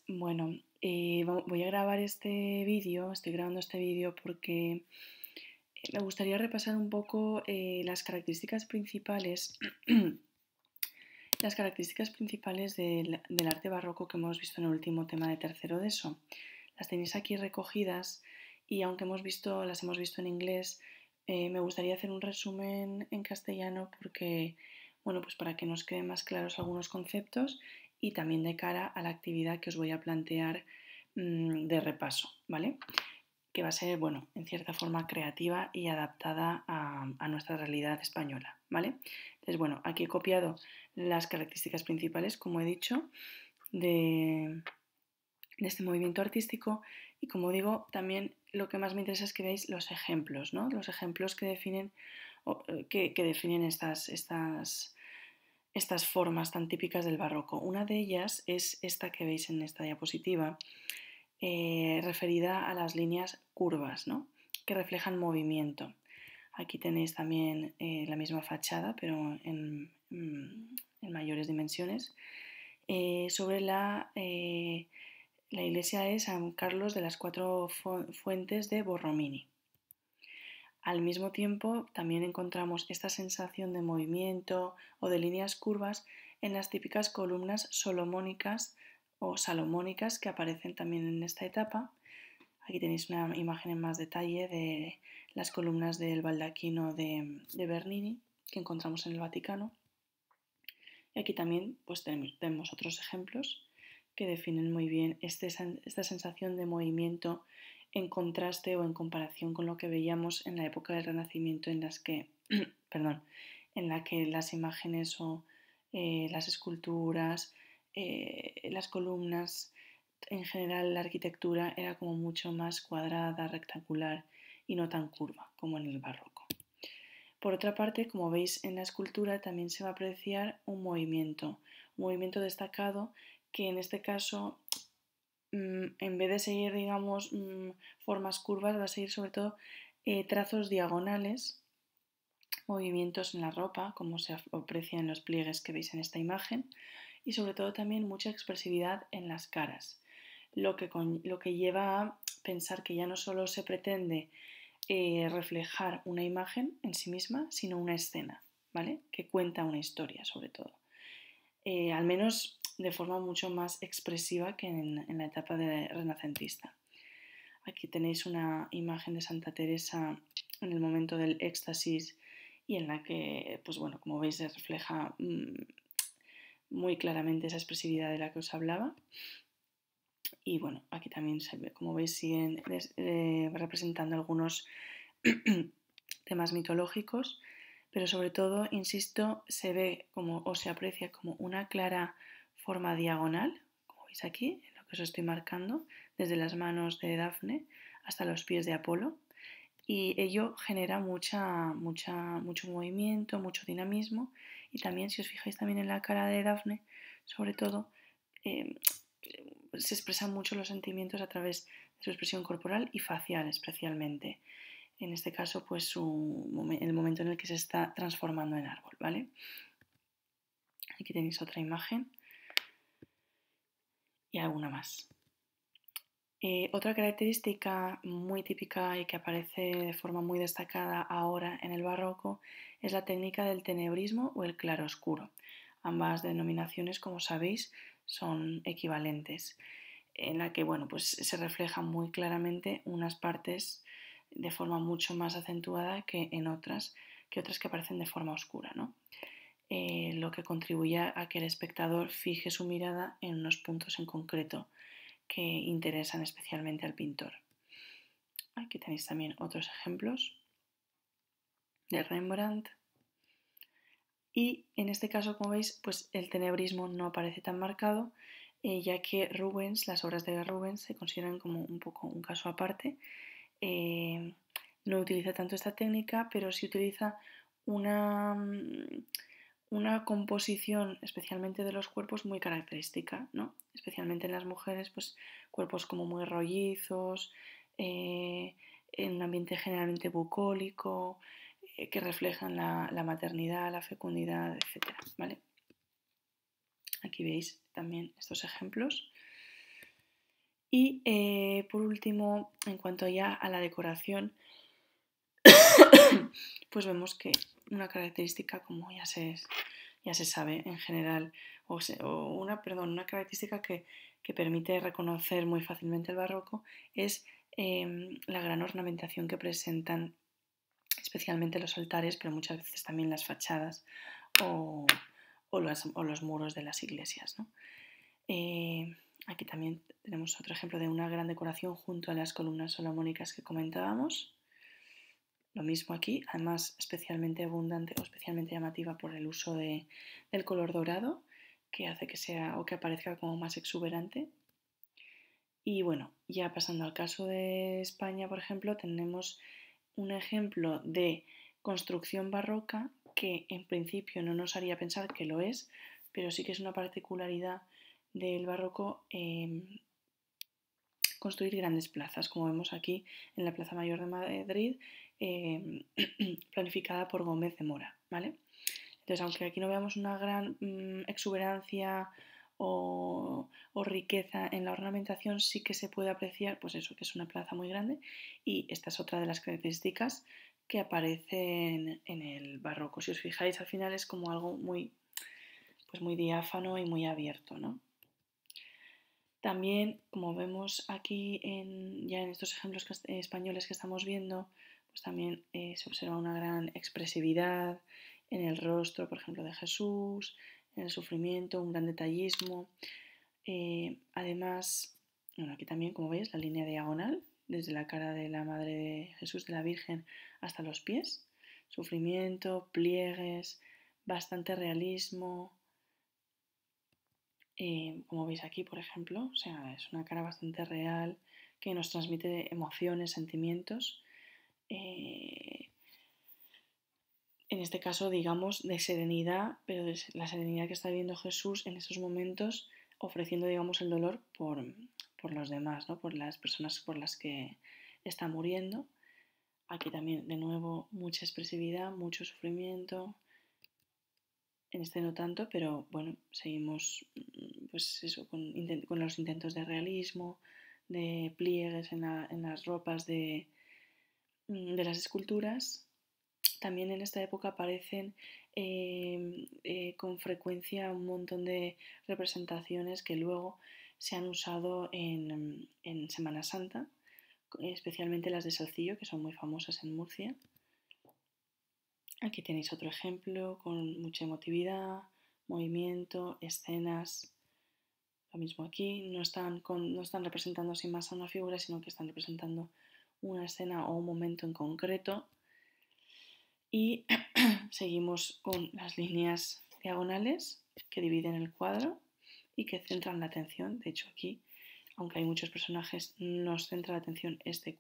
Bueno, voy a grabar este vídeo, estoy grabando este vídeo porque me gustaría repasar un poco las características principales, las características principales del arte barroco que hemos visto en el último tema de tercero de eso. Las tenéis aquí recogidas y aunque las hemos visto en inglés, me gustaría hacer un resumen en castellano porque, bueno, pues para que nos queden más claros algunos conceptos y también de cara a la actividad que os voy a plantear de repaso, ¿vale? Que va a ser, bueno, en cierta forma creativa y adaptada a nuestra realidad española, ¿vale? Entonces, bueno, aquí he copiado las características principales, como he dicho, de, de este movimiento artístico y, como digo, también lo que más me interesa es que veáis los ejemplos, ¿no? Los ejemplos que definen, que definen estas formas tan típicas del barroco. Una de ellas es esta que veis en esta diapositiva, referida a las líneas curvas, ¿no? Que reflejan movimiento. Aquí tenéis también la misma fachada, pero en mayores dimensiones, sobre la iglesia de San Carlos de las Cuatro Fuentes de Borromini. Al mismo tiempo, también encontramos esta sensación de movimiento o de líneas curvas en las típicas columnas solomónicas o salomónicas que aparecen también en esta etapa. Aquí tenéis una imagen en más detalle de las columnas del baldaquino de Bernini que encontramos en el Vaticano. Y aquí también pues, tenemos otros ejemplos que definen muy bien esta sensación de movimiento en contraste o en comparación con lo que veíamos en la época del Renacimiento en las que, perdón, en la que las imágenes o las esculturas, las columnas, en general la arquitectura era como mucho más cuadrada, rectangular y no tan curva como en el barroco. Por otra parte, como veis en la escultura también se va a apreciar un movimiento destacado que en este caso en vez de seguir, digamos, formas curvas, va a seguir sobre todo trazos diagonales, movimientos en la ropa, como se aprecia en los pliegues que veis en esta imagen, y sobre todo también mucha expresividad en las caras, lo que lleva a pensar que ya no solo se pretende reflejar una imagen en sí misma, sino una escena, ¿vale? Que cuenta una historia, sobre todo. Al menos de forma mucho más expresiva que en la etapa de renacentista. Aquí tenéis una imagen de Santa Teresa en el momento del éxtasis y en la que, pues bueno, como veis, se refleja muy claramente esa expresividad de la que os hablaba. Y bueno, aquí también se ve, como veis, siguen representando algunos temas mitológicos, pero sobre todo, insisto, se ve como o se aprecia como una clara forma diagonal, como veis aquí, en lo que os estoy marcando, desde las manos de Dafne hasta los pies de Apolo, y ello genera mucho movimiento, mucho dinamismo, y también, si os fijáis también en la cara de Dafne, sobre todo, eh, se expresan mucho los sentimientos a través de su expresión corporal y facial especialmente. En este caso, pues el momento en el que se está transformando en árbol, ¿vale? Aquí tenéis otra imagen y alguna más. Otra característica muy típica y que aparece de forma muy destacada ahora en el barroco es la técnica del tenebrismo o el claroscuro. Ambas denominaciones, como sabéis, son equivalentes, en la que bueno, pues se reflejan muy claramente unas partes de forma mucho más acentuada que en otras que aparecen de forma oscura, ¿no? Lo que contribuye a que el espectador fije su mirada en unos puntos en concreto que interesan especialmente al pintor. Aquí tenéis también otros ejemplos de Rembrandt. Y en este caso, como veis, pues el tenebrismo no aparece tan marcado, ya que Rubens, las obras de Rubens se consideran como un poco un caso aparte. No utiliza tanto esta técnica, pero sí utiliza una, una composición, especialmente de los cuerpos, muy característica, ¿no? Especialmente en las mujeres, pues cuerpos como muy rollizos, en un ambiente generalmente bucólico, que reflejan la maternidad, la fecundidad, etc. ¿Vale? Aquí veis también estos ejemplos. Y por último, en cuanto ya a la decoración, pues vemos que una característica, como ya se sabe en general, una característica que permite reconocer muy fácilmente el barroco es la gran ornamentación que presentan especialmente los altares, pero muchas veces también las fachadas o los muros de las iglesias, ¿no? Aquí también tenemos otro ejemplo de una gran decoración junto a las columnas salomónicas que comentábamos. Lo mismo aquí, además especialmente abundante o especialmente llamativa por el uso del color dorado, que hace que sea o que aparezca como más exuberante. Y bueno, ya pasando al caso de España, por ejemplo, tenemos un ejemplo de construcción barroca que en principio no nos haría pensar que lo es, pero sí que es una particularidad del barroco construir grandes plazas, como vemos aquí en la Plaza Mayor de Madrid, planificada por Gómez de Mora, ¿vale? Entonces, aunque aquí no veamos una gran exuberancia o riqueza en la ornamentación, sí que se puede apreciar, pues eso, que es una plaza muy grande, y esta es otra de las características que aparecen en el barroco. Si os fijáis, al final es como algo pues muy diáfano y muy abierto, ¿no? También, como vemos aquí ya en estos ejemplos españoles que estamos viendo, pues también se observa una gran expresividad en el rostro, por ejemplo, de Jesús, en el sufrimiento, un gran detallismo. Además, bueno, aquí también, como veis, la línea diagonal, desde la cara de la Madre de Jesús, de la Virgen, hasta los pies. Sufrimiento, pliegues, bastante realismo. Como veis aquí, por ejemplo, o sea, es una cara bastante real que nos transmite emociones, sentimientos. En este caso, digamos, de serenidad, pero de la serenidad que está viviendo Jesús en esos momentos, ofreciendo, digamos, el dolor por los demás, ¿no? Por las personas por las que está muriendo. Aquí también, de nuevo, mucha expresividad, mucho sufrimiento. En este no tanto, pero bueno, seguimos pues eso, con los intentos de realismo, de pliegues en las ropas de las esculturas. También en esta época aparecen con frecuencia un montón de representaciones que luego se han usado en Semana Santa, especialmente las de Salcillo, que son muy famosas en Murcia. Aquí tenéis otro ejemplo con mucha emotividad, movimiento, escenas. Lo mismo aquí, no están representando sin más a una figura, sino que están representando una escena o un momento en concreto. Y seguimos con las líneas diagonales que dividen el cuadro y que centran la atención. De hecho, aquí, aunque hay muchos personajes, nos centra la atención este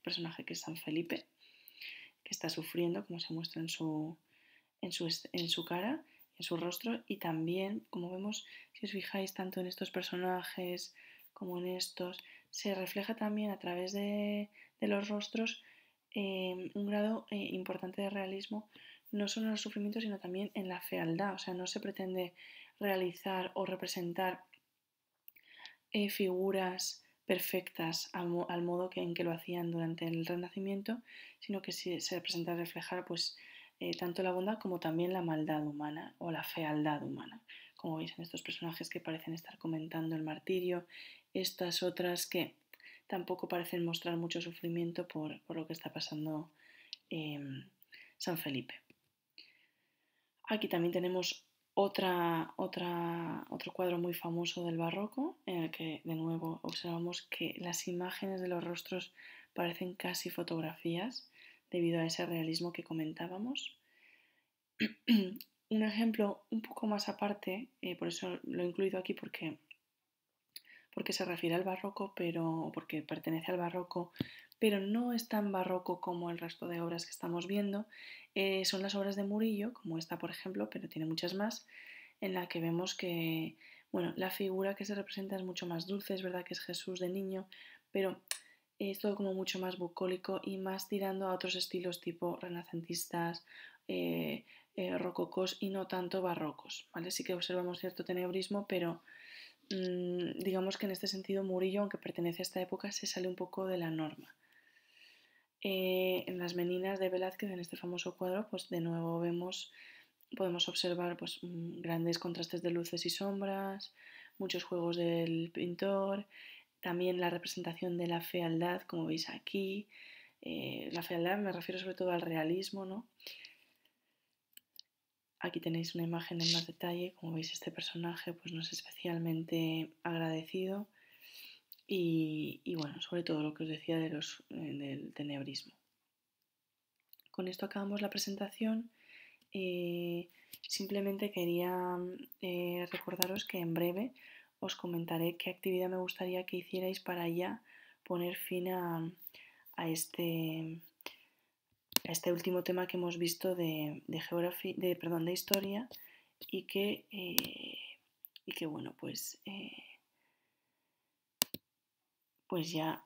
personaje que es San Felipe, que está sufriendo, como se muestra en su cara, en su rostro, y también, como vemos, si os fijáis tanto en estos personajes como en estos, se refleja también a través de los rostros un grado importante de realismo, no solo en los sufrimientos, sino también en la fealdad. O sea, no se pretende realizar o representar figuras perfectas al modo en que lo hacían durante el Renacimiento, sino que se presenta reflejar pues, tanto la bondad como también la maldad humana o la fealdad humana. Como veis en estos personajes que parecen estar comentando el martirio, estas otras que tampoco parecen mostrar mucho sufrimiento por lo que está pasando San Felipe. Aquí también tenemos otro cuadro muy famoso del barroco, en el que de nuevo observamos que las imágenes de los rostros parecen casi fotografías debido a ese realismo que comentábamos. Un ejemplo un poco más aparte, por eso lo he incluido aquí porque se refiere al barroco, porque pertenece al barroco, pero no es tan barroco como el resto de obras que estamos viendo. Son las obras de Murillo, como esta por ejemplo, pero tiene muchas más, en la que vemos que bueno, la figura que se representa es mucho más dulce, es verdad que es Jesús de niño, pero es todo como mucho más bucólico y más tirando a otros estilos tipo renacentistas, rococós y no tanto barrocos, ¿vale? Sí que observamos cierto tenebrismo, pero digamos que en este sentido Murillo, aunque pertenece a esta época, se sale un poco de la norma. En las Meninas de Velázquez, en este famoso cuadro, pues de nuevo podemos observar pues, grandes contrastes de luces y sombras, muchos juegos del pintor, también la representación de la fealdad, como veis aquí. La fealdad me refiero sobre todo al realismo, ¿no? Aquí tenéis una imagen en más detalle, como veis este personaje pues no es especialmente agradecido y bueno, sobre todo lo que os decía del tenebrismo. Con esto acabamos la presentación. Simplemente quería recordaros que en breve os comentaré qué actividad me gustaría que hicierais para ya poner fin a este último tema que hemos visto de historia y que bueno, pues ya